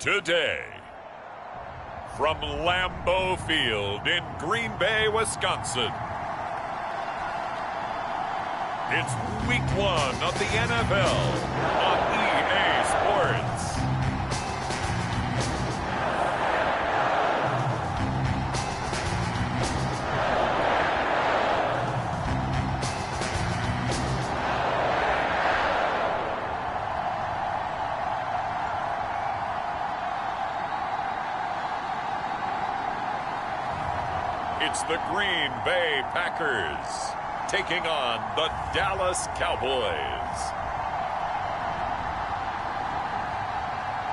Today, from Lambeau Field in Green Bay, Wisconsin, it's Week 1 of the NFL on EA Sports. It's the Green Bay Packers taking on the Dallas Cowboys.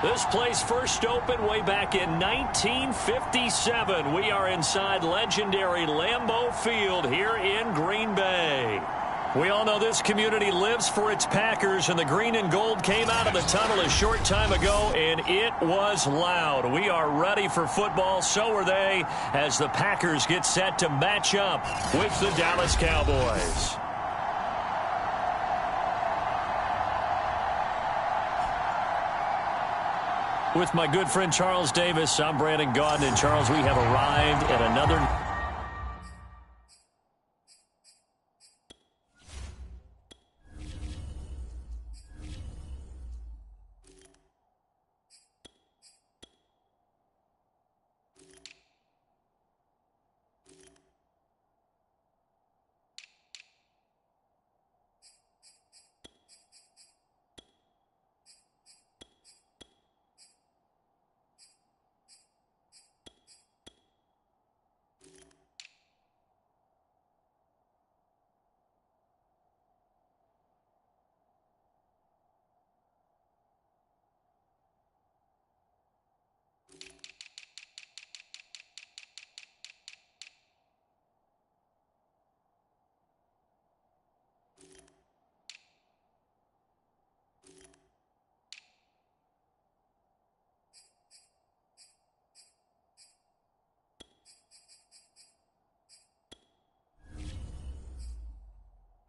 This place first opened way back in 1957. We are inside legendary Lambeau Field here in Green Bay. We all know this community lives for its Packers, and the green and gold came out of the tunnel a short time ago, and it was loud. We are ready for football, so are they, as the Packers get set to match up with the Dallas Cowboys. With my good friend Charles Davis, I'm Brandon Gaudin, and Charles, we have arrived at another...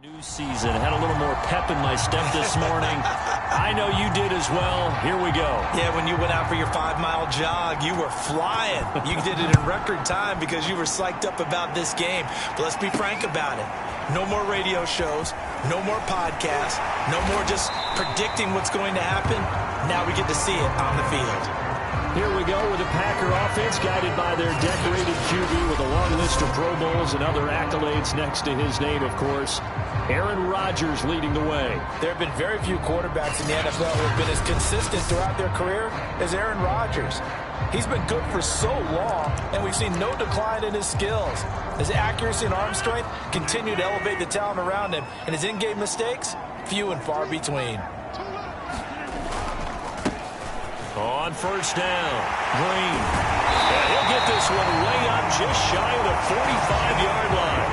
New season. Had a little more pep in my step this morning. I know you did as well. Here we go. Yeah, when you went out for your 5-mile jog, you were flying. You did it in record time because you were psyched up about this game. But let's be frank about it. No more radio shows. No more podcasts. No more just predicting what's going to happen. Now we get to see it on the field. Here we go with the Packer offense guided by their decorated QB with a long list of Pro Bowls and other accolades next to his name, of course. Aaron Rodgers leading the way. There have been very few quarterbacks in the NFL who have been as consistent throughout their career as Aaron Rodgers. He's been good for so long, and we've seen no decline in his skills. His accuracy and arm strength continue to elevate the talent around him, and his in-game mistakes, few and far between. On first down, Green. And he'll get this one way up just shy of the 45-yard line.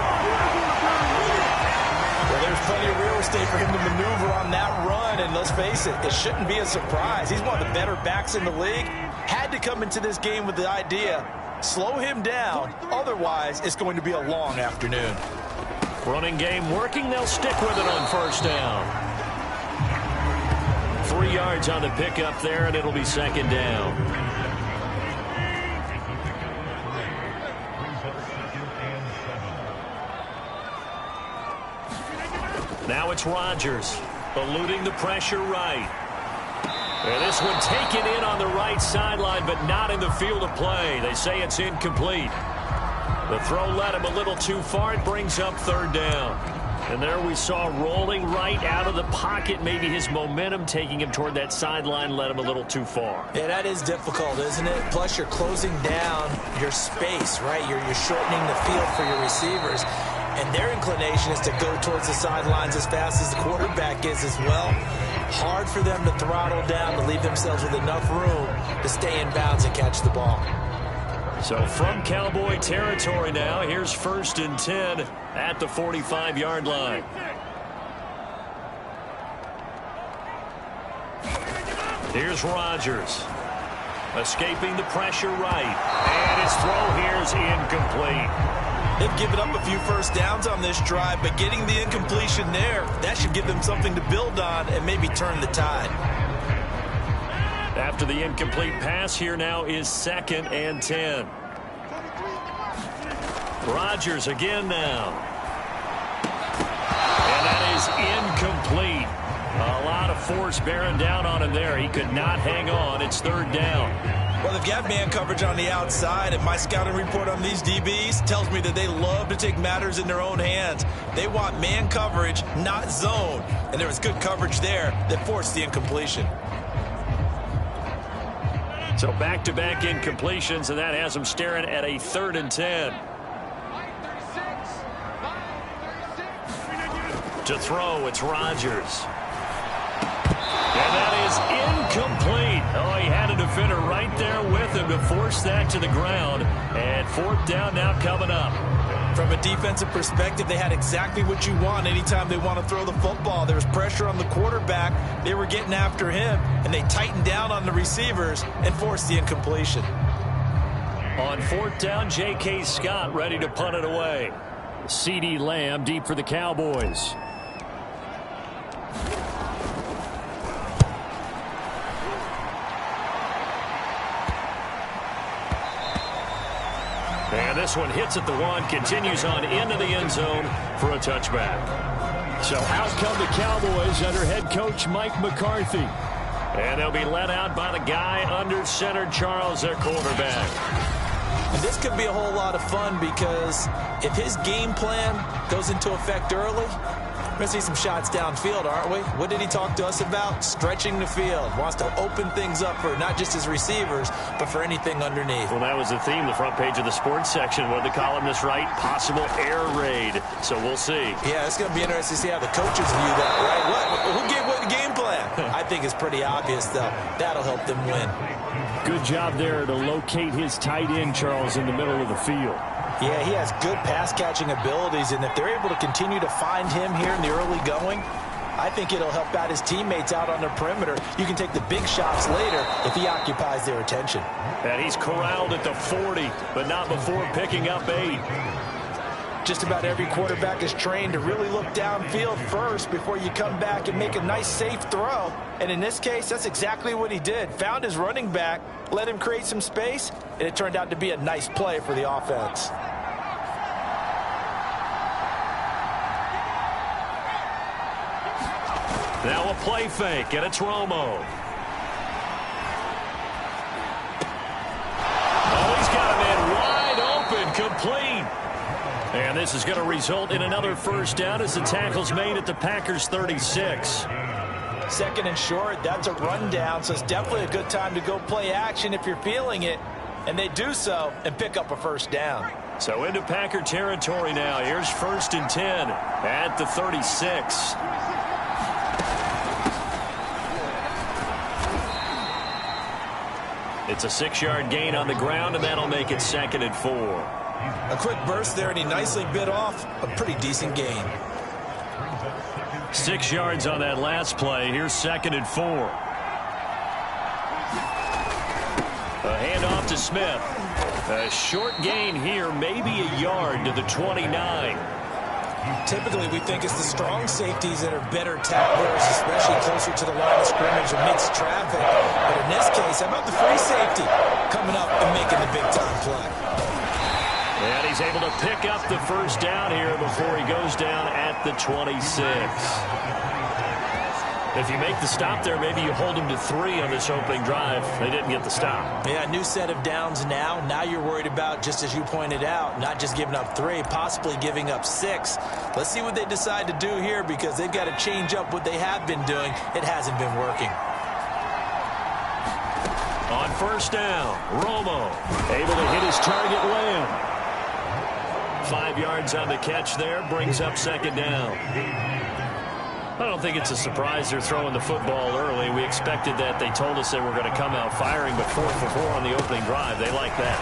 Well, there's plenty of real estate for him to maneuver on that run, and let's face it, it shouldn't be a surprise. He's one of the better backs in the league. Had to come into this game with the idea, slow him down, otherwise it's going to be a long afternoon. Running game working, they'll stick with it on first down. 3 yards on the pickup there, and it'll be second down. Now it's Rodgers, eluding the pressure right. And this one taken in on the right sideline, but not in the field of play. They say it's incomplete. The throw led him a little too far. It brings up third down. And there we saw rolling right out of the pocket. Maybe his momentum taking him toward that sideline led him a little too far. Yeah, that is difficult, isn't it? Plus, you're closing down your space, right? You're shortening the field for your receivers. And their inclination is to go towards the sidelines as fast as the quarterback is as well. Hard for them to throttle down, to leave themselves with enough room to stay in bounds and catch the ball. So from Cowboy territory now, here's 1st and 10 at the 45-yard line. Here's Rodgers. Escaping the pressure right. And his throw here is incomplete. They've given up a few first downs on this drive, but getting the incompletion there, that should give them something to build on and maybe turn the tide. After the incomplete pass, here now is 2nd and 10. Rodgers again now. And that is incomplete. A lot of force bearing down on him there. He could not hang on. It's 3rd down. Well, if you have man coverage on the outside, and my scouting report on these DBs tells me that they love to take matters in their own hands. They want man coverage, not zone. And there was good coverage there that forced the incompletion. So back-to-back incompletions, and that has them staring at a 3rd and 10. To throw, it's Rodgers. And that is incomplete. Oh, he had a defender right there with him to force that to the ground. And 4th down now coming up. From a defensive perspective, they had exactly what you want anytime they want to throw the football. There was pressure on the quarterback. They were getting after him, and they tightened down on the receivers and forced the incompletion. On 4th down, J.K. Scott ready to punt it away. CeeDee Lamb deep for the Cowboys. And this one hits at the 1, continues on into the end zone for a touchback. So out come the Cowboys under head coach Mike McCarthy. And they'll be led out by the guy under center, Charles, their quarterback. And this could be a whole lot of fun because if his game plan goes into effect early, we're going to see some shots downfield, aren't we? What did he talk to us about? Stretching the field. Wants to open things up for not just his receivers, but for anything underneath. Well, that was the theme, the front page of the sports section. What the columnists write, possible air raid. So we'll see. Yeah, it's going to be interesting to see how the coaches view that, right? Who gave what the game plan? I think it's pretty obvious, though. That'll help them win. Good job there to locate his tight end, Charles, in the middle of the field. Yeah, he has good pass-catching abilities, and if they're able to continue to find him here in the early going, I think it'll help out his teammates out on the perimeter. You can take the big shots later if he occupies their attention. And he's corralled at the 40, but not before picking up 8. Just about every quarterback is trained to really look downfield first before you come back and make a nice, safe throw. And in this case, that's exactly what he did. Found his running back, let him create some space, and it turned out to be a nice play for the offense. Now a play fake, and it's Romo. Oh, he's got him in wide open, complete. And this is going to result in another 1st down as the tackle's made at the Packers' 36. 2nd and short, that's a rundown, so it's definitely a good time to go play action if you're feeling it. And they do so and pick up a 1st down. So into Packer territory now. Here's 1st and 10 at the 36. It's a 6-yard gain on the ground, and that'll make it 2nd and 4. A quick burst there, and he nicely bit off a pretty decent gain. 6 yards on that last play. Here's 2nd and 4. A handoff to Smith. A short gain here, maybe a yard to the 29. Typically, we think it's the strong safeties that are better tacklers, especially closer to the line of scrimmage amidst traffic. But in this case, how about the free safety coming up and making the big-time play? And he's able to pick up the 1st down here before he goes down at the 26. If you make the stop there, maybe you hold him to 3 on this opening drive. They didn't get the stop. Yeah, new set of downs now. Now you're worried about, just as you pointed out, not just giving up 3, possibly giving up 6. Let's see what they decide to do here because they've got to change up what they have been doing. It hasn't been working. On 1st down, Romo able to hit his target Lamb. 5 yards on the catch there, brings up 2nd down. I don't think it's a surprise they're throwing the football early. We expected that. They told us they were going to come out firing, but 4 for 4 on the opening drive. They like that.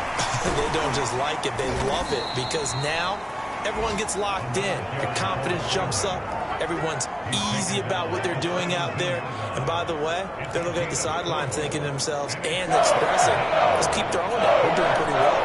They don't just like it, they love it because now everyone gets locked in. Their confidence jumps up. Everyone's easy about what they're doing out there. And by the way, they're looking at the sideline thinking to themselves and expressing, let's keep throwing it. We're doing pretty well.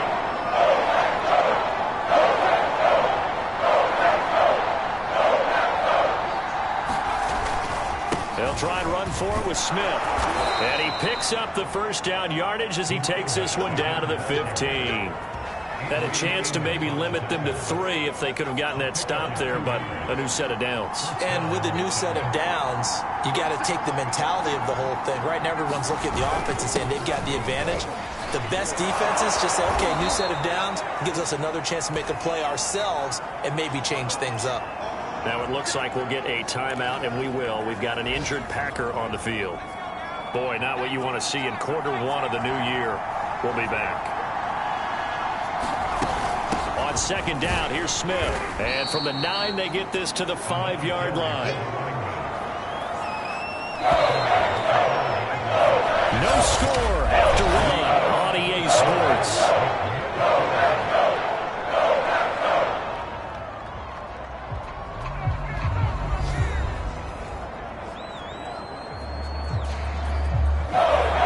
They'll try and run for it with Smith. And he picks up the first down yardage as he takes this one down to the 15. Had a chance to maybe limit them to 3 if they could have gotten that stop there, but a new set of downs. And with a new set of downs, you got to take the mentality of the whole thing. Right now, everyone's looking at the offense and saying they've got the advantage. The best defenses just say, okay, new set of downs gives us another chance to make a play ourselves and maybe change things up. Now it looks like we'll get a timeout, and we will. We've got an injured Packer on the field. Boy, not what you want to see in quarter 1 of the new year. We'll be back. On second down, here's Smith. And from the 9, they get this to the 5-yard line. No score after 1 on EA Sports.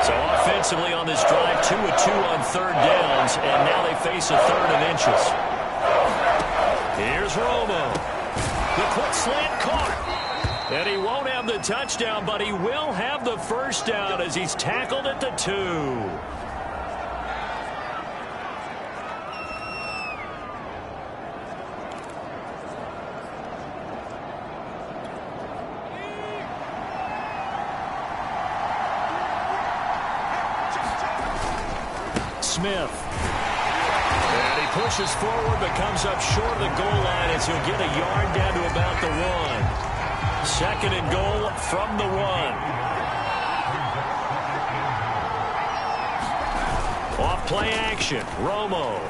So offensively on this drive, 2 of 2 on third downs, and now they face a 3rd and inches. Here's Romo. The quick slant caught. And he won't have the touchdown, but he will have the first down as he's tackled at the 2. Smith. And he pushes forward, but comes up short of the goal line as he'll get a yard down to about the 1. 2nd and goal from the 1. Off play action. Romo.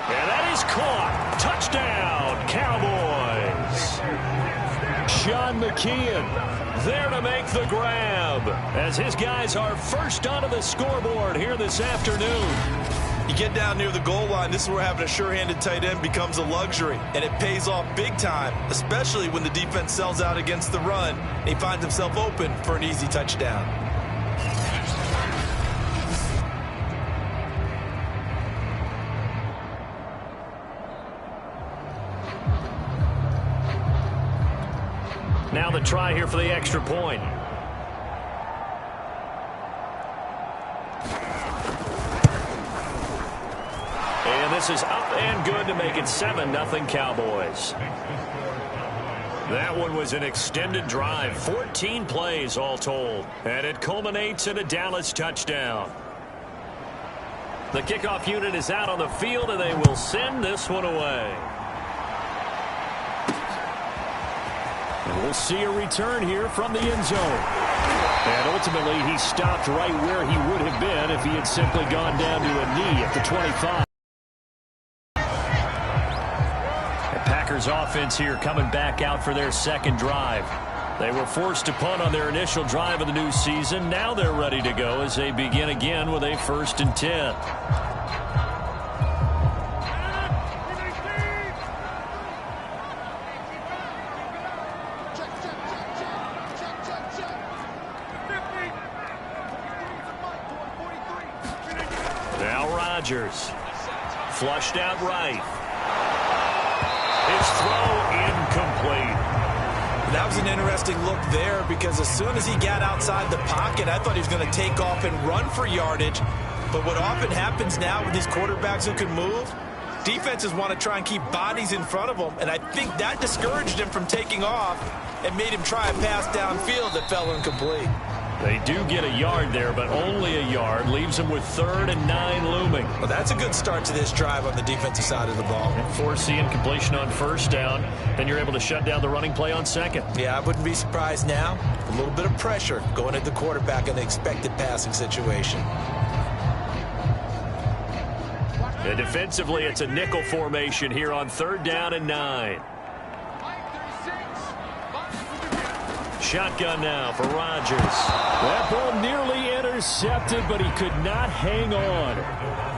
And that is caught. Touchdown, Cowboys. Sean McKeon there to make the grab as his guys are first onto the scoreboard here this afternoon. You get down near the goal line, this is where having a sure-handed tight end becomes a luxury, and it pays off big time, especially when the defense sells out against the run, and he finds himself open for an easy touchdown. Now the try here for the extra point. And this is up and good to make it 7-0 Cowboys. That one was an extended drive, 14 plays all told, and it culminates in a Dallas touchdown. The kickoff unit is out on the field, and they will send this one away. And we'll see a return here from the end zone. And ultimately, he stopped right where he would have been if he had simply gone down to a knee at the 25. The Packers offense here coming back out for their second drive. They were forced to punt on their initial drive of the new season. Now they're ready to go as they begin again with a 1st and 10. Flushed out right. His throw incomplete. That was an interesting look there because as soon as he got outside the pocket, I thought he was going to take off and run for yardage. But what often happens now with these quarterbacks who can move, defenses want to try and keep bodies in front of them, and I think that discouraged him from taking off and made him try a pass downfield that fell incomplete. They do get a yard there, but only a yard. Leaves them with 3rd and 9 looming. Well, that's a good start to this drive on the defensive side of the ball. Force the incompletion on 1st down. Then you're able to shut down the running play on 2nd. Yeah, I wouldn't be surprised now. A little bit of pressure going at the quarterback in the expected passing situation. And defensively, it's a nickel formation here on 3rd down and 9. Shotgun now for Rodgers. That ball nearly intercepted, but he could not hang on.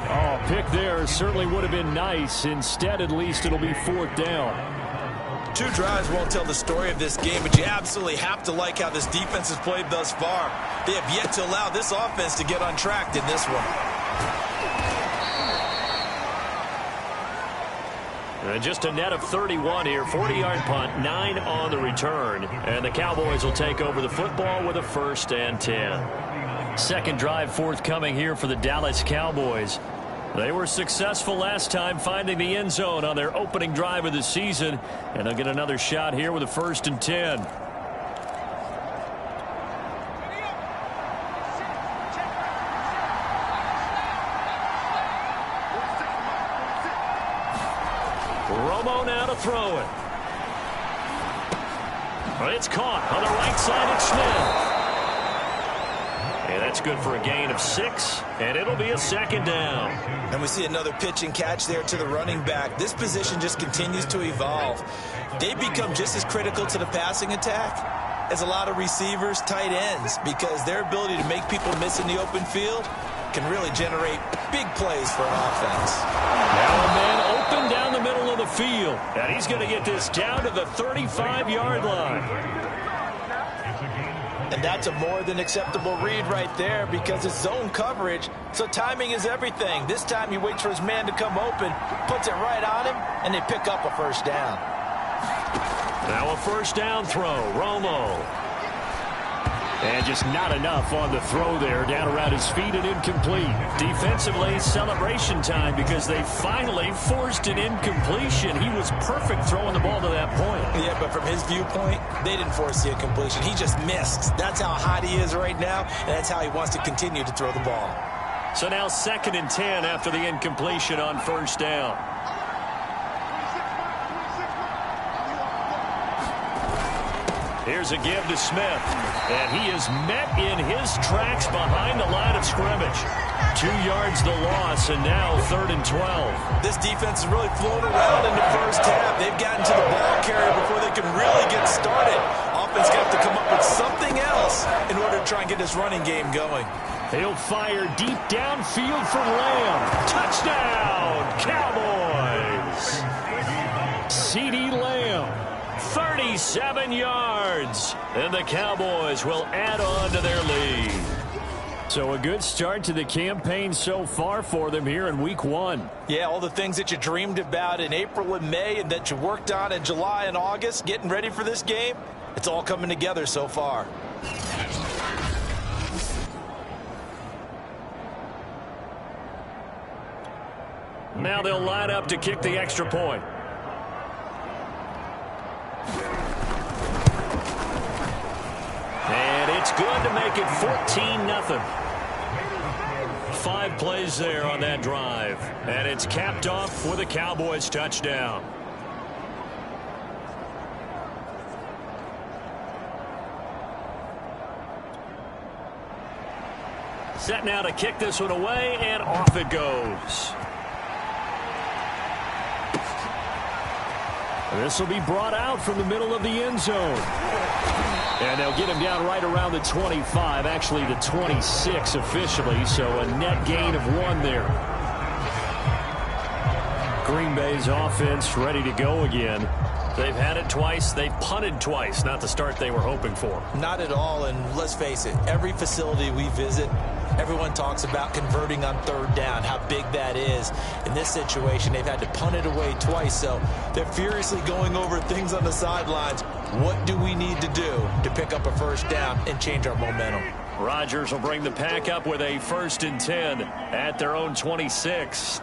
Oh, pick there certainly would have been nice. Instead, at least, it'll be 4th down. 2 drives won't tell the story of this game, but you absolutely have to like how this defense has played thus far. They have yet to allow this offense to get untracked in this one. Just a net of 31 here. 40-yard punt, 9 on the return. And the Cowboys will take over the football with a 1st and 10. Second drive forthcoming here for the Dallas Cowboys. They were successful last time finding the end zone on their opening drive of the season. And they'll get another shot here with a 1st and 10. Romo now to throw it. It's caught on the right side. It's Smith. And that's good for a gain of 6, and it'll be a 2nd down. And we see another pitch and catch there to the running back. This position just continues to evolve. They become just as critical to the passing attack as a lot of receivers, tight ends, because their ability to make people miss in the open field can really generate big plays for an offense. Now a man open down the middle of the field, and he's going to get this down to the 35-yard line. And that's a more than acceptable read right there because it's zone coverage, so timing is everything. This time he waits for his man to come open, puts it right on him, and they pick up a 1st down. Now a 1st down throw, Romo. And just not enough on the throw there, down around his feet and incomplete. Defensively, celebration time because they finally forced an incompletion. He was perfect throwing the ball to that point. Yeah, but from his viewpoint, they didn't force the incompletion. He just missed. That's how hot he is right now, and that's how he wants to continue to throw the ball. So now 2nd and 10 after the incompletion on 1st down. Here's a give to Smith, and he is met in his tracks behind the line of scrimmage. 2 yards the loss, and now 3rd and 12. This defense is really flown around in the first half. They've gotten to the ball carrier before they can really get started. Offense got to come up with something else in order to try and get this running game going. He'll fire deep downfield for Lamb. Touchdown, Cowboys! CeeDee Lamb. 37 yards, and the Cowboys will add on to their lead. So a good start to the campaign so far for them here in Week 1. Yeah, all the things that you dreamed about in April and May and that you worked on in July and August, getting ready for this game, it's all coming together so far. Now they'll line up to kick the extra point. And it's good to make it 14-0. 5 plays there on that drive. And it's capped off with a Cowboys touchdown. Set now to kick this one away, and off it goes. This will be brought out from the middle of the end zone. And they'll get him down right around the 25, actually the 26 officially, so a net gain of 1 there. Green Bay's offense ready to go again. They've had it twice. They've punted twice. Not the start they were hoping for. Not at all, and let's face it, every facility we visit, everyone talks about converting on 3rd down, how big that is. In this situation, they've had to punt it away twice, so they're furiously going over things on the sidelines. What do we need to do to pick up a 1st down and change our momentum? Rodgers will bring the pack up with a 1st and 10 at their own 26.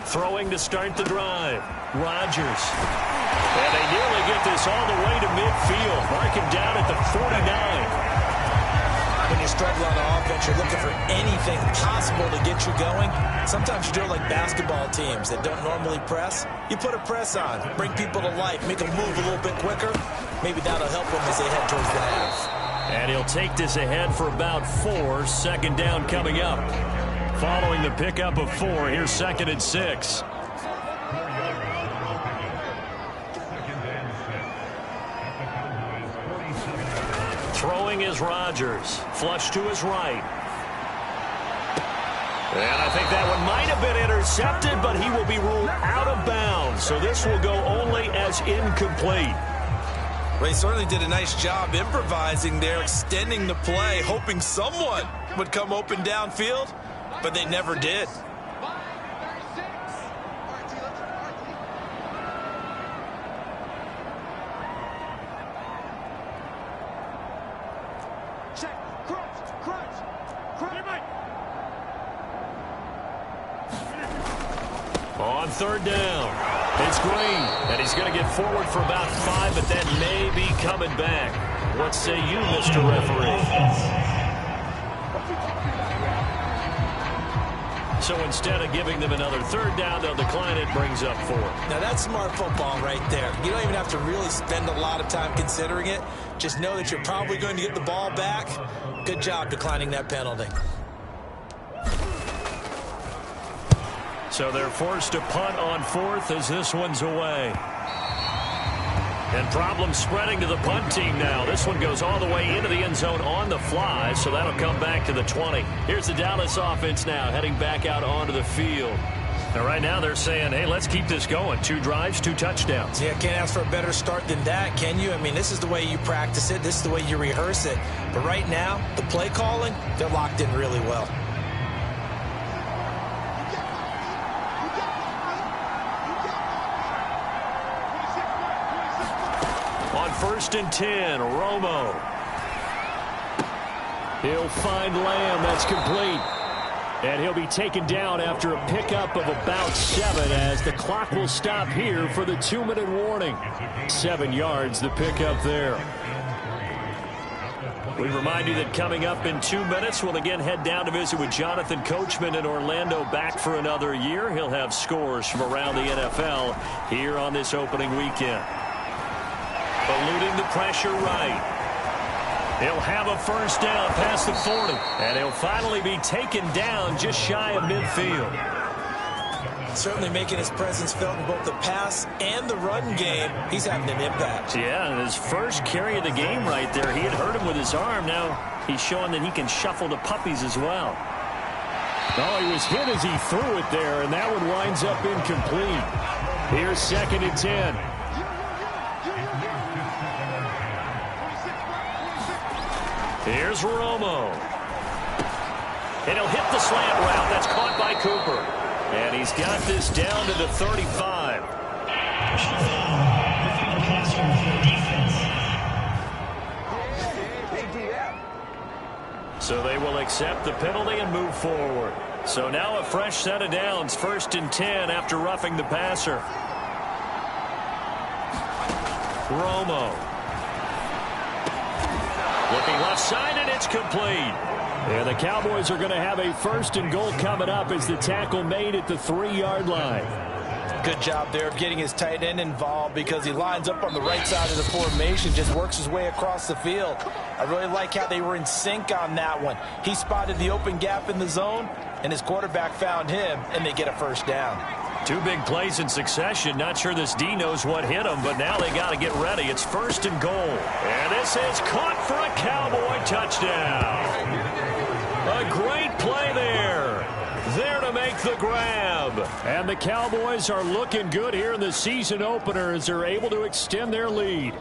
Throwing to start the drive. Rodgers. And they nearly get this all the way to midfield. Mark him down at the 49. When you struggle on offense, you're looking for anything possible to get you going. Sometimes you do it like basketball teams that don't normally press. You put a press on, bring people to life, make them move a little bit quicker. Maybe that'll help them as they head towards the half. And he'll take this ahead for about 4. 2nd down coming up. Following the pickup of 4, here's 2nd and 6. Throwing is Rodgers. Flush to his right. And I think that one might have been intercepted, but he will be ruled out of bounds. So this will go only as incomplete. Well, he certainly did a nice job improvising there, extending the play, hoping someone would come open downfield, but they never did. On third down, it's Green, and he's going to get forward for about 5, but that may be coming back. What say you, Mr. Referee? So instead of giving them another third down, they'll decline it, brings up 4. Now, that's smart football right there. You don't even have to really spend a lot of time considering it. Just know that you're probably going to get the ball back. Good job declining that penalty. So they're forced to punt on 4th as this one's away. And problems spreading to the punt team now. This one goes all the way into the end zone on the fly, so that'll come back to the 20. Here's the Dallas offense now heading back out onto the field. Now, right now they're saying, hey, let's keep this going. 2 drives, 2 touchdowns. Yeah, can't ask for a better start than that, can you? I mean, this is the way you practice it. This is the way you rehearse it. But right now, the play calling, they're locked in really well. On 1st and 10, Romo. He'll find Lamb. That's complete. And he'll be taken down after a pickup of about 7 as the clock will stop here for the 2-minute warning. 7 yards, the pickup there. We remind you that coming up in 2 minutes, we'll again head down to visit with Jonathan Coachman in Orlando, back for another year. He'll have scores from around the NFL here on this opening weekend. Eluding the pressure right. He'll have a first down past the 40. And he'll finally be taken down just shy of midfield. Certainly making his presence felt in both the pass and the run game. He's having an impact. Yeah, and his first carry of the game right there, he had hurt him with his arm. Now he's showing that he can shuffle the puppies as well. Oh, he was hit as he threw it there, and that one winds up incomplete. Here's 2nd and 10. Here's Romo. And he'll hit the slant route. That's caught by Cooper. And he's got this down to the 35. So they will accept the penalty and move forward. So now a fresh set of downs. 1st and 10 after roughing the passer. Romo. Looking left side, and it's complete. And the Cowboys are going to have a 1st and goal coming up as the tackle made at the 3-yard line. Good job there of getting his tight end involved because he lines up on the right side of the formation, just works his way across the field. I really like how they were in sync on that one. He spotted the open gap in the zone, and his quarterback found him, and they get a first down. 2 big plays in succession. Not sure this D knows what hit him, but now they got to get ready. It's 1st and goal. And this is caught for a Cowboy touchdown. A great play there. There to make the grab. And the Cowboys are looking good here in the season opener as they're able to extend their lead.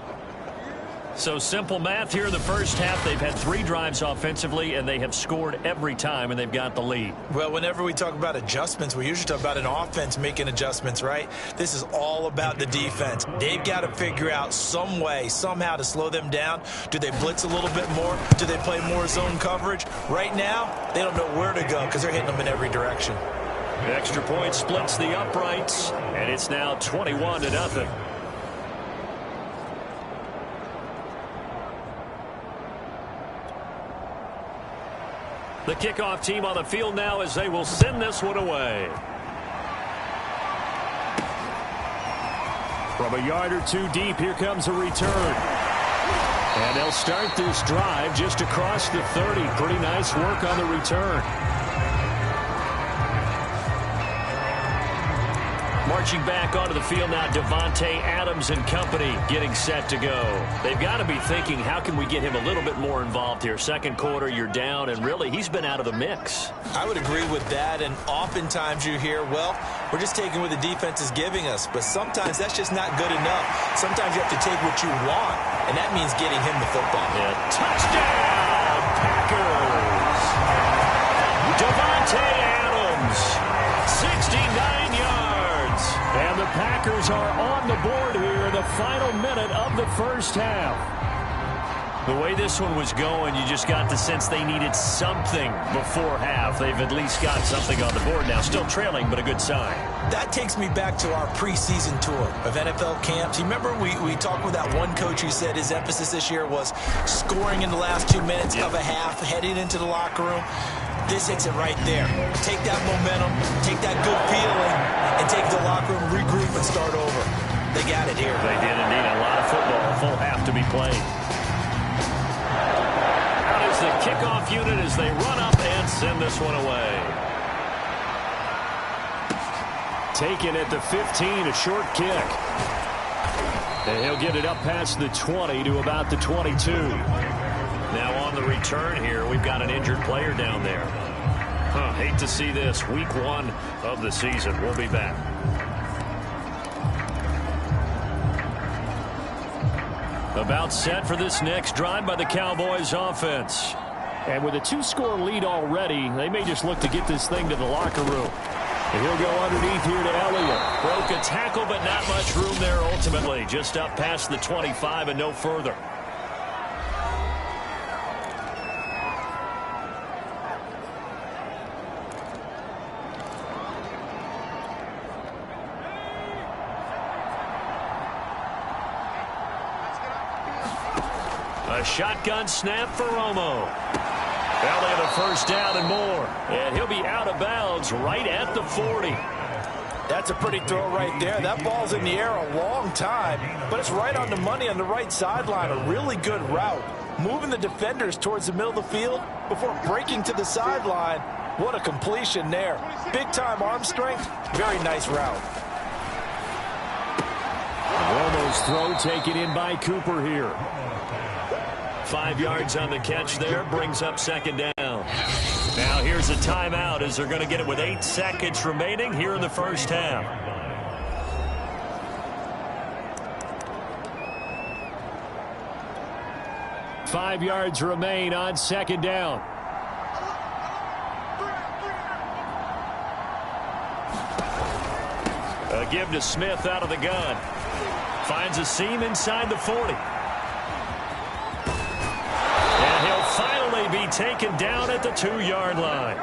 So simple math here in the first half. They've had 3 drives offensively, and they have scored every time, and they've got the lead. Well, whenever we talk about adjustments, we usually talk about an offense making adjustments, right? This is all about the defense. They've got to figure out some way, somehow to slow them down. Do they blitz a little bit more? Do they play more zone coverage? Right now, they don't know where to go because they're hitting them in every direction. The extra point splits the uprights, and it's now 21-0. The kickoff team on the field now as they will send this one away. From a yard or 2 deep, here comes a return. And they'll start this drive just across the 30. Pretty nice work on the return. Marching back onto the field now, Devontae Adams and company getting set to go. They've got to be thinking, how can we get him a little bit more involved here? Second quarter, you're down, and really, he's been out of the mix. I would agree with that, and oftentimes you hear, well, we're just taking what the defense is giving us, but sometimes that's just not good enough. Sometimes you have to take what you want, and that means getting him the football. Yeah. Touchdown, Packers! Devontae Adams, 69 yards. And the Packers are on the board here in the final minute of the first half. The way this one was going, you just got the sense they needed something before half. They've at least got something on the board now. Still trailing, but a good sign. That takes me back to our preseason tour of NFL camps. You remember we talked with that one coach who said his emphasis this year was scoring in the last 2 minutes of a half, heading into the locker room. This hits it right there. Take that momentum, take that good feeling, and take the locker room, regroup, and start over. They got it here. They did indeed. A lot of football, a full half to be played. Out is the kickoff unit as they run up and send this one away. Taken at the 15, a short kick. And he'll get it up past the 20 to about the 22. Now on the return here, we've got an injured player down there. Hate to see this. Week 1 of the season. We'll be back. About set for this next drive by the Cowboys offense. And with a 2-score lead already, they may just look to get this thing to the locker room. And he'll go underneath here to Elliott. Broke a tackle, but not much room there ultimately. Just up past the 25 and no further. A shotgun snap for Romo. Elliott a first down and more. And he'll be out of bounds right at the 40. That's a pretty throw right there. That ball's in the air a long time, but it's right on the money on the right sideline. A really good route. Moving the defenders towards the middle of the field before breaking to the sideline. What a completion there. Big-time arm strength. Very nice route. Romo's throw taken in by Cooper here. 5 yards on the catch there, brings up second down. Now here's a timeout as they're going to get it with 8 seconds remaining here in the first half. Five yards remain on second down. A give to Smith out of the gun. Finds a seam inside the 40. Be taken down at the 2-yard line.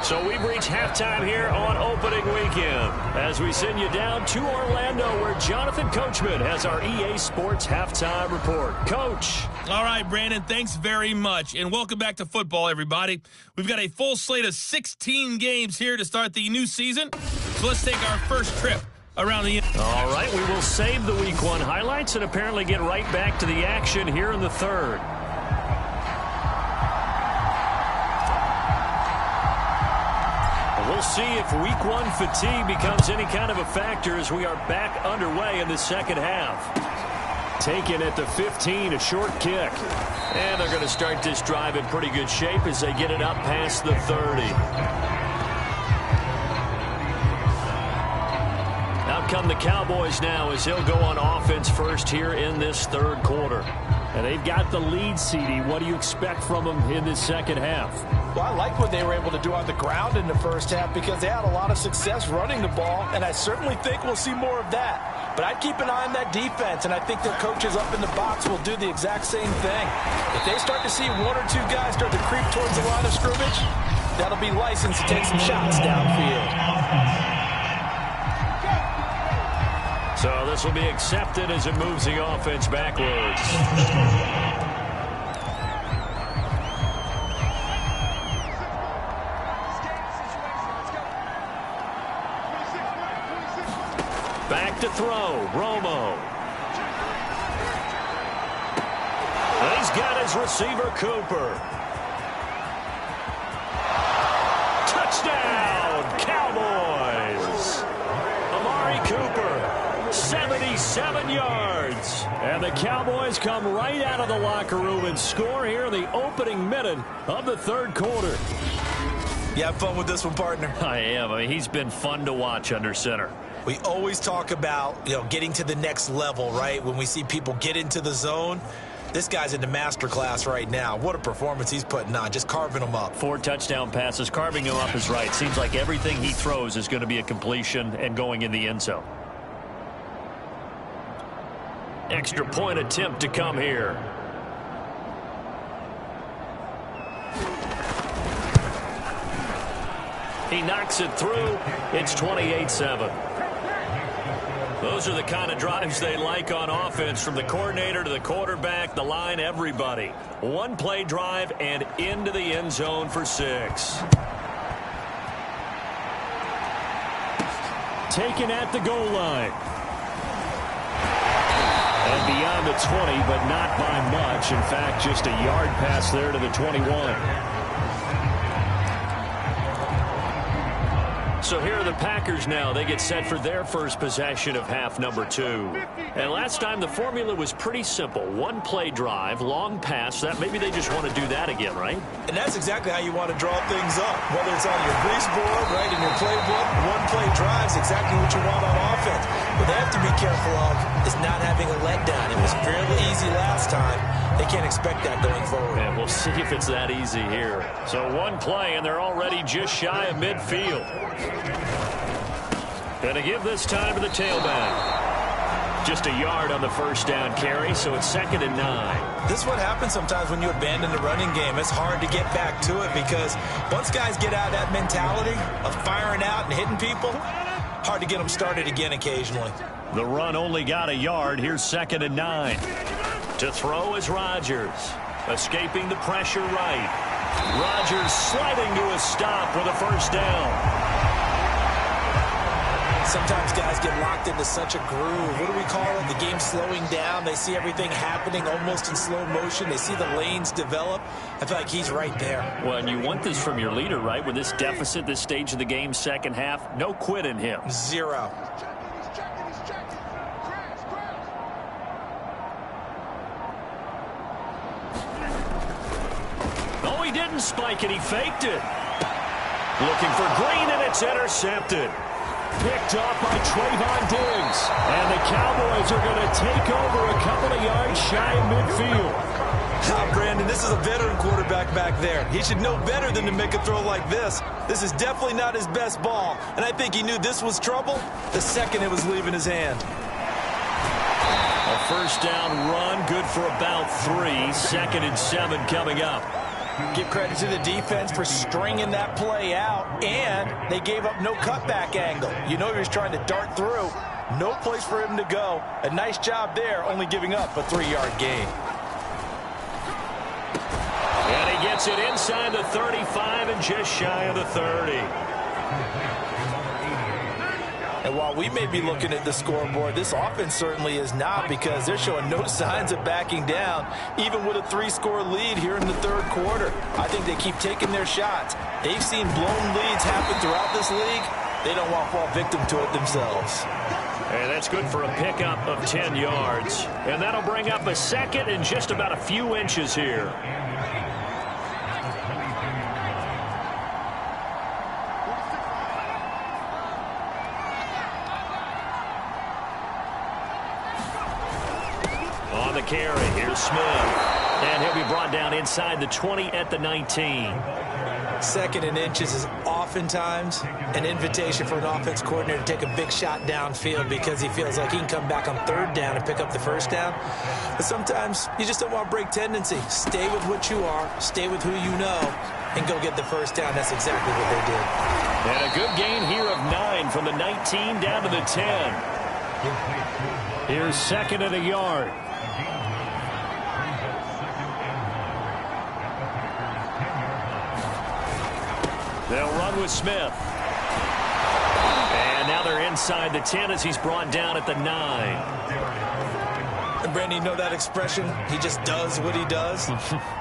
So we've reached halftime here on opening weekend as we send you down to Orlando where Jonathan Coachman has our EA Sports halftime report. Coach. All right, Brandon, thanks very much. And welcome back to football, everybody. We've got a full slate of 16 games here to start the new season. So let's take our first trip around the... All right, we will save the Week 1 highlights and apparently get right back to the action here in the third. We'll see if Week 1 fatigue becomes any kind of a factor as we are back underway in the second half. Taken at the 15, a short kick. And they're going to start this drive in pretty good shape as they get it up past the 30. Out come the Cowboys now as they'll go on offense first here in this third quarter. And they've got the lead, CD. What do you expect from them in this second half? Well, I like what they were able to do on the ground in the first half because they had a lot of success running the ball, and I certainly think we'll see more of that. But I'd keep an eye on that defense, and I think their coaches up in the box will do the exact same thing. If they start to see 1 or 2 guys start to creep towards the line of scrimmage, that'll be licensed to take some shots downfield. So this will be accepted as it moves the offense backwards. Back to throw, Romo. And he's got his receiver, Cooper. Touchdown, Cowboys. Amari Cooper, 77 yards. And the Cowboys come right out of the locker room and score here in the opening minute of the third quarter. You have fun with this one, partner? I am. I mean, he's been fun to watch under center. We always talk about, getting to the next level, right? When we see people get into the zone, this guy's in the master class right now. What a performance he's putting on, just carving them up. 4 touchdown passes, carving him up is right. Seems like everything he throws is going to be a completion and going in the end zone. Extra point attempt to come here. He knocks it through. It's 28-7. Those are the kind of drives they like on offense, from the coordinator to the quarterback, the line, everybody. One-play drive and into the end zone for 6. Taken at the goal line. And beyond the 20, but not by much. In fact, just a yard pass there to the 21. So here are the Packers now. They get set for their first possession of half number 2. And last time the formula was pretty simple. One-play drive, long pass. That maybe they just want to do that again, right? And that's exactly how you want to draw things up. Whether it's on your grease board, right, in your playbook, one-play drive is exactly what you want on offense. What they have to be careful of is not having a letdown. It was fairly easy last time. They can't expect that going forward. And we'll see if it's that easy here. So one play, and they're already just shy of midfield. Going to give this time to the tailback. Just a yard on the first down carry, so it's 2nd and 9. This is what happens sometimes when you abandon the running game. It's hard to get back to it because once guys get out of that mentality of firing out and hitting people, hard to get them started again occasionally. The run only got a yard. Here's 2nd and 9. To throw is Rodgers. Escaping the pressure right. Rodgers sliding to a stop with a first down. Sometimes guys get locked into such a groove. What do we call it? The game slowing down. They see everything happening almost in slow motion. They see the lanes develop. I feel like he's right there. Well, and you want this from your leader, right? With this deficit, this stage of the game, second half, no quit in him. 0. Oh, he didn't spike it. He faked it. Looking for Green, and it's intercepted. Picked off by Trayvon Diggs. And the Cowboys are going to take over a couple of yards shy of midfield. Brandon, this is a veteran quarterback back there. He should know better than to make a throw like this. This is definitely not his best ball. And I think he knew this was trouble the second it was leaving his hand. A first down run, good for about 3. 2nd and 7 coming up. Give credit to the defense for stringing that play out, and they gave up no cutback angle. You know he was trying to dart through. No place for him to go. A nice job there, only giving up a 3-yard gain. And he gets it inside the 35 and just shy of the 30. And while we may be looking at the scoreboard, this offense certainly is not, because they're showing no signs of backing down, even with a 3-score lead here in the third quarter. I think they keep taking their shots. They've seen blown leads happen throughout this league. They don't want to fall victim to it themselves. And that's good for a pickup of 10 yards. And that'll bring up a 2nd and just about a few inches here. On the carry, here's Smith. And he'll be brought down inside the 20 at the 19. 2nd and inches is oftentimes an invitation for an offense coordinator to take a big shot downfield because he feels like he can come back on 3rd down and pick up the first down. But sometimes you just don't want to break tendency. Stay with what you are, stay with who you know, and go get the first down. That's exactly what they did. And a good gain here of 9 from the 19 down to the 10. Here's 2nd and a yard. They'll run with Smith. And now they're inside the 10 as he's brought down at the 9. And Brandon, you know that expression? He just does what he does?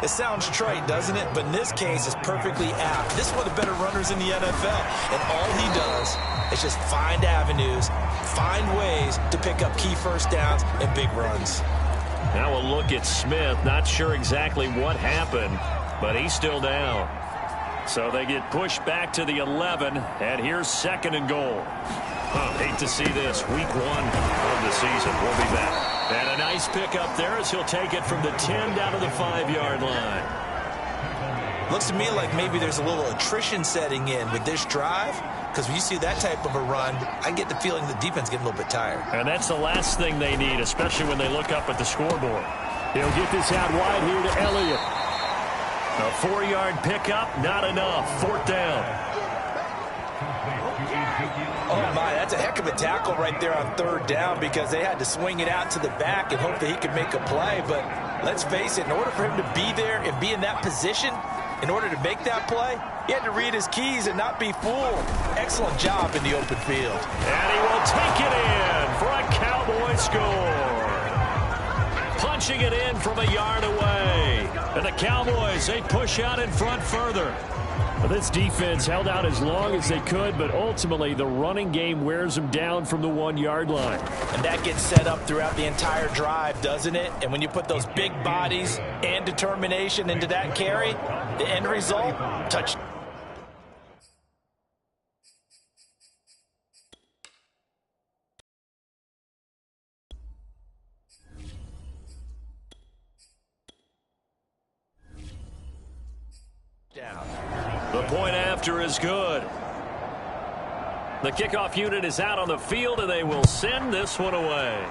It sounds trite, doesn't it? But in this case, it's perfectly apt. This is one of the better runners in the NFL. And all he does is just find avenues, find ways to pick up key first downs and big runs. Now we'll look at Smith. Not sure exactly what happened, but he's still down. So they get pushed back to the 11, and here's 2nd and goal. Hate to see this. Week 1 of the season. We'll be back. And a nice pickup there as he'll take it from the 10 down to the 5-yard line. Looks to me like maybe there's a little attrition setting in with this drive, because when you see that type of a run, I get the feeling the defense getting a little bit tired. And that's the last thing they need, especially when they look up at the scoreboard. He'll get this out wide here to Elliott. A 4-yard pickup, not enough. 4th down. Oh, my, that's a heck of a tackle right there on third down because they had to swing it out to the back and hope that he could make a play. But let's face it, in order for him to be there and be in that position, in order to make that play, he had to read his keys and not be fooled. Excellent job in the open field. And he will take it in for a Cowboy score. Punching it in from a yard away. And the Cowboys, they push out in front further. Well, this defense held out as long as they could, but ultimately the running game wears them down from the 1-yard line. And that gets set up throughout the entire drive, doesn't it? And when you put those big bodies and determination into that carry, the end result, touchdown. The point after is good. The kickoff unit is out on the field, and they will send this one away.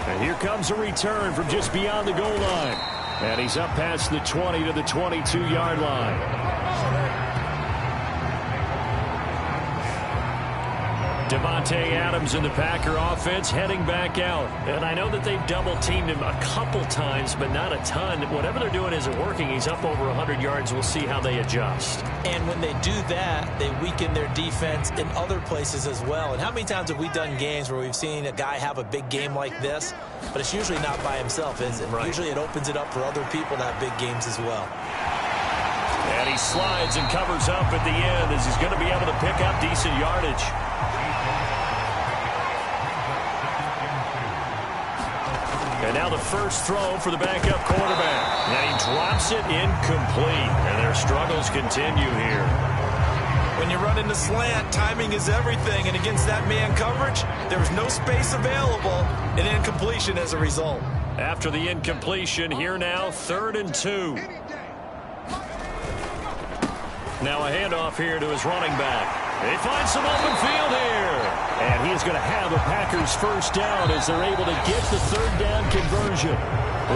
And here comes a return from just beyond the goal line. And he's up past the 20 to the 22-yard line. Devontae Adams in the Packer offense heading back out. And I know that they've double-teamed him a couple times, but not a ton. Whatever they're doing isn't working. He's up over 100 yards. We'll see how they adjust. And when they do that, they weaken their defense in other places as well. And how many times have we done games where we've seen a guy have a big game like this, but it's usually not by himself, is it? Right. Usually it opens it up for other people to have big games as well. And he slides and covers up at the end as he's going to be able to pick up decent yardage. And now the first throw for the backup quarterback. And he drops it incomplete. And their struggles continue here. When you run in the slant, timing is everything. And against that man coverage, there was no space available. And incompletion as a result. After the incompletion, here now, 3rd and 2. Now a handoff here to his running back. They find some open field here. And he's going to have a Packers first down as they're able to get the 3rd down conversion.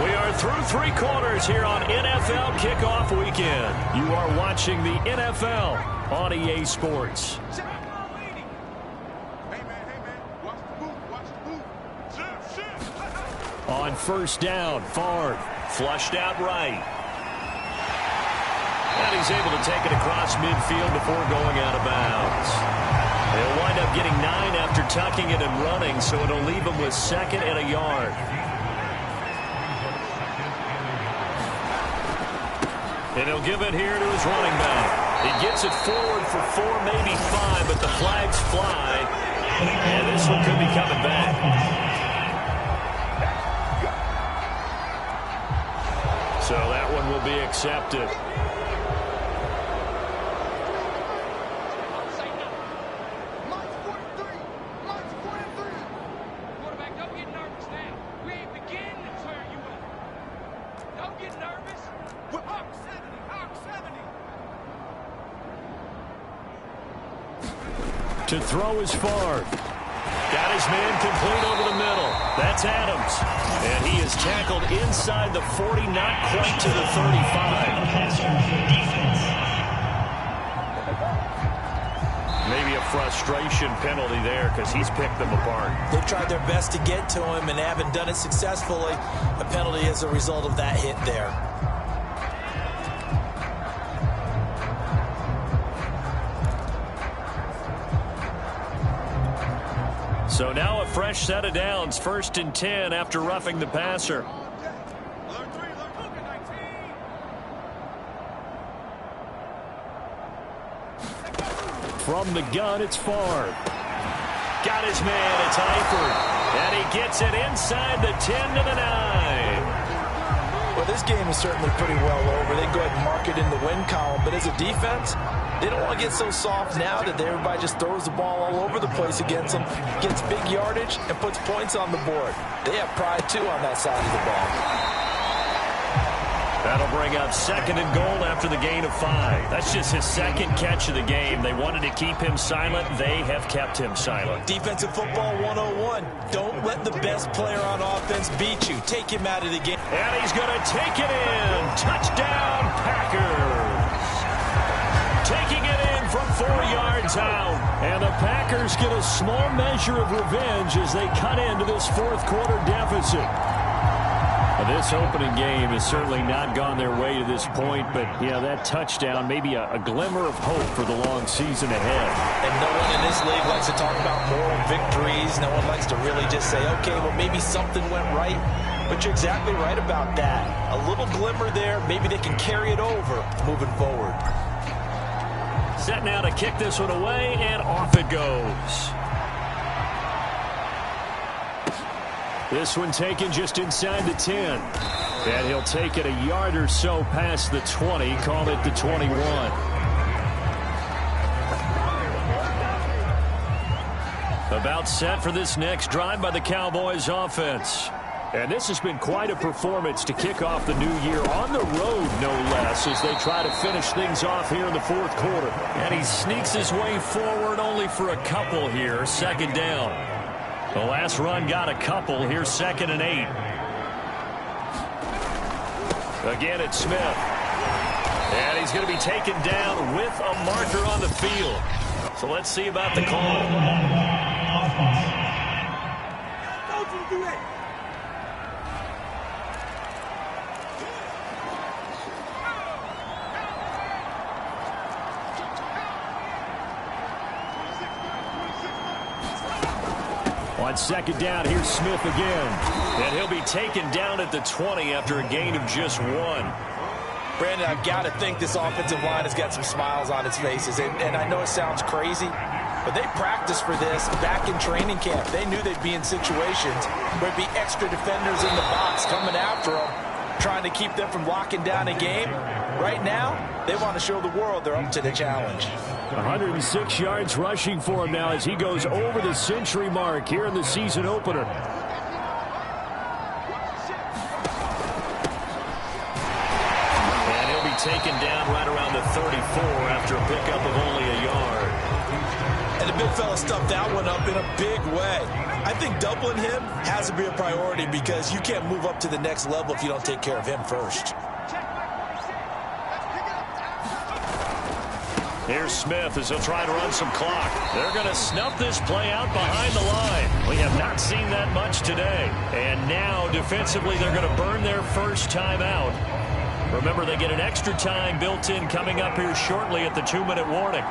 We are through 3 quarters here on NFL Kickoff Weekend. You are watching the NFL on EA Sports. On first down, Favre. Flushed out right. And he's able to take it across midfield before going out of bounds. They'll wind up getting 9 after tucking it and running, so it'll leave him with 2nd and a yard. And he'll give it here to his running back. He gets it forward for 4, maybe 5, but the flags fly. And this one could be coming back. So that one will be accepted. To throw is Favre. Got his man complete over the middle. That's Adams. And he is tackled inside the 40, not quite to the 35. Maybe a frustration penalty there because he's picked them apart. They've tried their best to get to him and haven't done it successfully. A penalty is a result of that hit there. So now a fresh set of downs, 1st and 10 after roughing the passer. From the gun, it's Favre. Got his man, it's Eifert. And he gets it inside the 10 to the 9. Well, this game is certainly pretty well over. They go ahead and mark it in the win column. But as a defense, they don't want to get so soft now that everybody just throws the ball all over the place against them, gets big yardage, and puts points on the board. They have pride, too, on that side of the ball. That'll bring up 2nd and goal after the gain of 5. That's just his 2nd catch of the game. They wanted to keep him silent. They have kept him silent. Defensive football 101. Don't let the best player on offense beat you. Take him out of the game. And he's going to take it in. Touchdown, Packers. taking it in from 4 yards out. And the Packers get a small measure of revenge as they cut into this fourth quarter deficit. This opening game has certainly not gone their way to this point, but, that touchdown, maybe a glimmer of hope for the long season ahead. And no one in this league likes to talk about moral victories. No one likes to really just say, okay, well, maybe something went right. But you're exactly right about that. A little glimmer there. Maybe they can carry it over moving forward. Set now to kick this one away, and off it goes. This one taken just inside the 10. And he'll take it a yard or so past the 20, call it the 21. About set for this next drive by the Cowboys offense. And this has been quite a performance to kick off the new year on the road, no less, as they try to finish things off here in the fourth quarter. And he sneaks his way forward only for a couple here, second down. The last run got a couple. Here's 2nd and 8. Again, it's Smith. And he's going to be taken down with a marker on the field. So let's see about the call. On second down, here's Smith again. And he'll be taken down at the 20 after a gain of just 1. Brandon, I've got to think this offensive line has got some smiles on its faces. And I know it sounds crazy, but they practiced for this back in training camp. They knew they'd be in situations where there'd be extra defenders in the box coming after them, trying to keep them from locking down a game. Right now, they want to show the world they're up to the challenge. 106 yards rushing for him now as he goes over the century mark here in the season opener. And he'll be taken down right around the 34 after a pickup of only a yard. And the big fella stuffed that one up in a big way. I think doubling him has to be a priority because you can't move up to the next level if you don't take care of him first. Here's Smith as he'll try to run some clock. They're going to snuff this play out behind the line. We have not seen that much today. And now, defensively, they're going to burn their first time out. Remember, they get an extra time built in coming up here shortly at the 2-minute warning.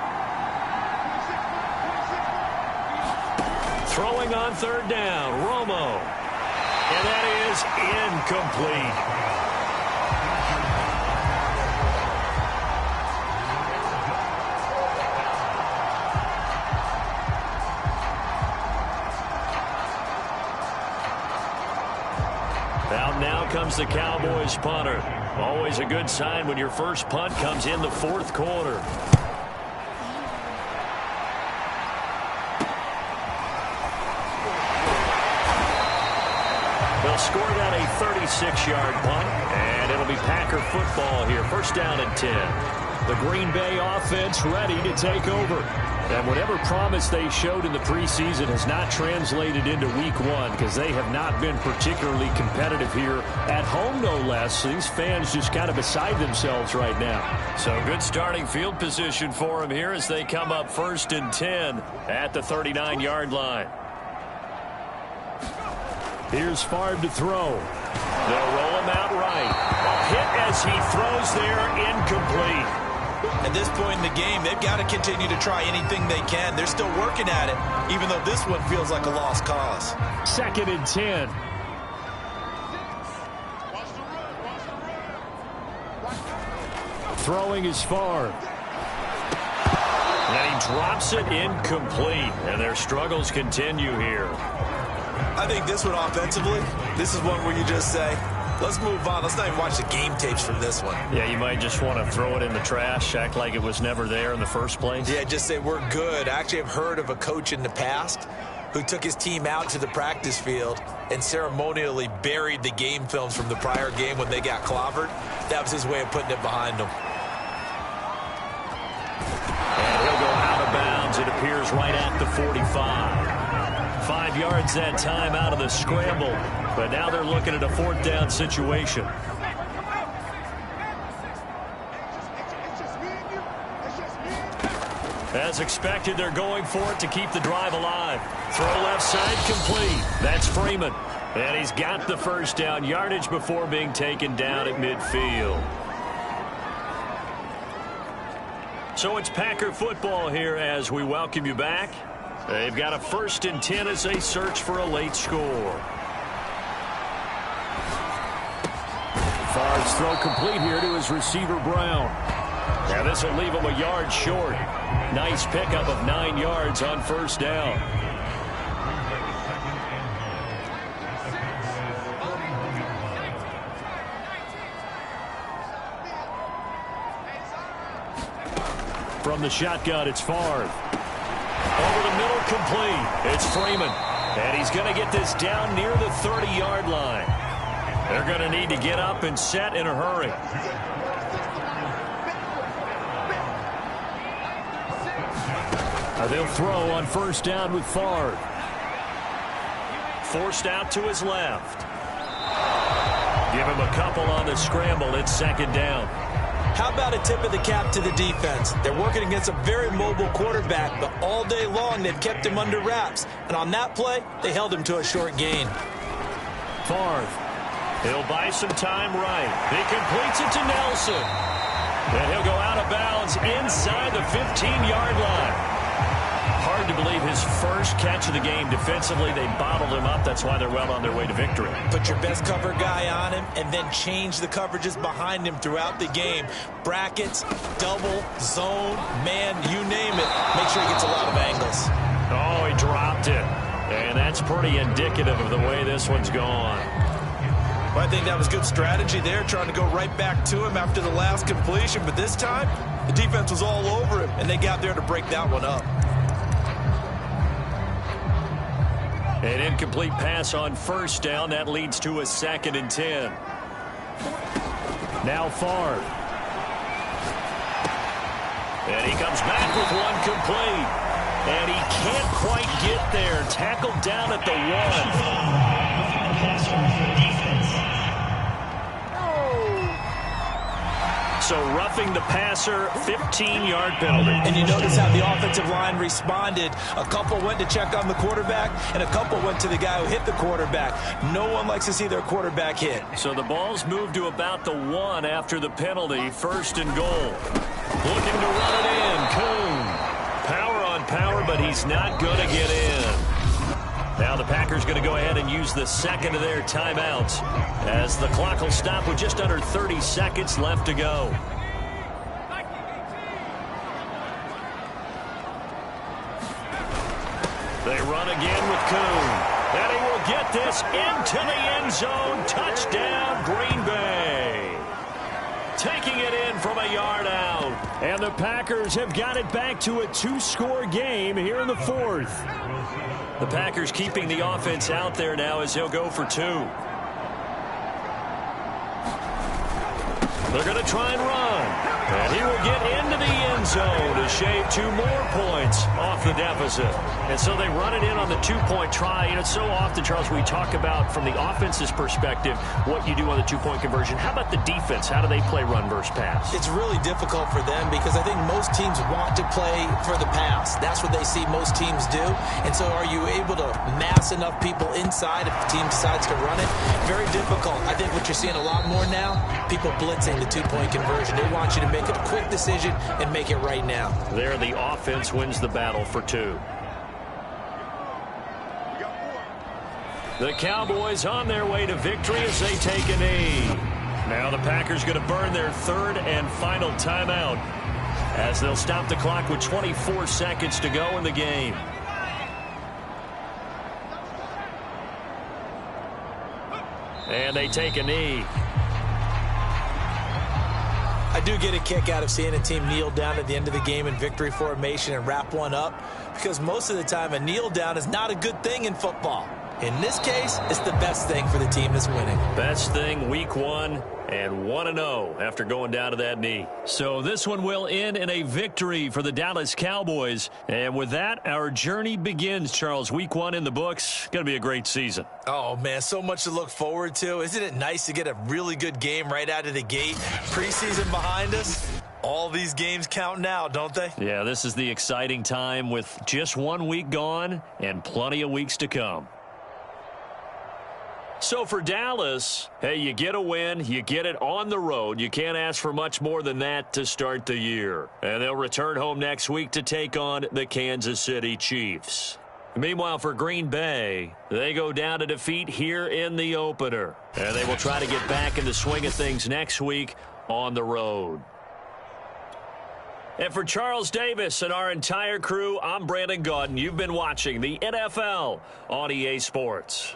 Throwing on third down, Romo. And that is incomplete. Out now comes the Cowboys punter. Always a good sign when your first punt comes in the fourth quarter. They'll score that a 36-yard punt, and it'll be Packer football here. First down and 10. The Green Bay offense ready to take over. And whatever promise they showed in the preseason has not translated into week 1 because they have not been particularly competitive here at home, no less. So these fans just kind of beside themselves right now. So good starting field position for them here as they come up 1st and 10 at the 39-yard line. Here's Favre to throw. They'll roll him out right. A hit as he throws there, incomplete. At this point in the game, they've got to continue to try anything they can. They're still working at it, even though this one feels like a lost cause. 2nd and 10. Throwing is Favre. And he drops it incomplete. And their struggles continue here. I think this one offensively, this is one where you just say, let's move on. Let's not even watch the game tapes from this one. Yeah, you might just want to throw it in the trash, act like it was never there in the first place. Yeah, just say we're good. I actually have heard of a coach in the past who took his team out to the practice field and ceremonially buried the game films from the prior game when they got clobbered. That was his way of putting it behind them. And he'll go out of bounds. It appears right at the 45. 5 yards that time out of the scramble. But now they're looking at a 4th down situation. As expected, they're going for it to keep the drive alive. Throw left side complete. That's Freeman. And he's got the first down, yardage before being taken down at midfield. So it's Packer football here as we welcome you back. They've got a 1st and 10 as they search for a late score. Favre's throw complete here to his receiver, Brown. Now this will leave him a yard short. Nice pickup of 9 yards on 1st down. From the shotgun, it's Favre. Over the middle, complete. It's Freeman. And he's going to get this down near the 30-yard line. They're going to need to get up and set in a hurry. They'll throw on 1st down with Favre. Forced out to his left. Give him a couple on the scramble. It's 2nd down. How about a tip of the cap to the defense? They're working against a very mobile quarterback, but all day long they've kept him under wraps. And on that play, they held him to a short gain. Favre. He'll buy some time right. He completes it to Nelson. And he'll go out of bounds inside the 15-yard line. Hard to believe his first catch of the game defensively. They bottled him up. That's why they're well on their way to victory. Put your best cover guy on him and then change the coverages behind him throughout the game. Brackets, double, zone, man, you name it. Make sure he gets a lot of angles. Oh, he dropped it. And that's pretty indicative of the way this one's gone. Well, I think that was good strategy there, trying to go right back to him after the last completion. But this time, the defense was all over him, and they got there to break that one up. An incomplete pass on 1st down. That leads to a 2nd and 10. Now Favre. And he comes back with one complete. And he can't quite get there. Tackled down at the 1. So roughing the passer, 15-yard penalty. And you notice how the offensive line responded. A couple went to check on the quarterback, and a couple went to the guy who hit the quarterback. No one likes to see their quarterback hit. So the ball's moved to about the 1 after the penalty, 1st and goal. Looking to run it in, Coon. Power on power, but he's not going to get in. Now the Packers going to go ahead and use the 2nd of their timeouts as the clock will stop with just under 30 seconds left to go. They run again with Coon. And he will get this into the end zone. Touchdown, Green Bay. Taking it in from a yard out. And the Packers have got it back to a 2-score game here in the 4th. The Packers keeping the offense out there now as he'll go for 2. They're going to try and run. And he will get into the end zone to shave 2 more points off the deficit. And so they run it in on the 2-point try. And it's so often, Charles, we talk about from the offense's perspective what you do on the 2-point conversion. How about the defense? How do they play run versus pass? It's really difficult for them because I think most teams want to play for the pass. That's what they see most teams do. And so are you able to mass enough people inside if the team decides to run it? Very difficult. I think what you're seeing a lot more now, people blitzing the 2-point conversion. They want you to make a quick decision and make it right now. There, the offense wins the battle for 2. The Cowboys on their way to victory as they take a knee. Now the Packers going to burn their 3rd and final timeout as they'll stop the clock with 24 seconds to go in the game. And they take a knee. I do get a kick out of seeing a team kneel down at the end of the game in victory formation and wrap one up, because most of the time a kneel down is not a good thing in football. In this case, it's the best thing for the team that's winning. Best thing, week 1 and 1-0 after going down to that knee. So this one will end in a victory for the Dallas Cowboys. And with that, our journey begins, Charles. Week 1 in the books. Going to be a great season. Oh, man, so much to look forward to. Isn't it nice to get a really good game right out of the gate? Preseason behind us. All these games count now, don't they? Yeah, this is the exciting time with just 1 week gone and plenty of weeks to come. So for Dallas, hey, you get a win, you get it on the road. You can't ask for much more than that to start the year. And they'll return home next week to take on the Kansas City Chiefs. Meanwhile, for Green Bay, they go down to defeat here in the opener. And they will try to get back in the swing of things next week on the road. And for Charles Davis and our entire crew, I'm Brandon Gaudin. You've been watching the NFL on EA Sports.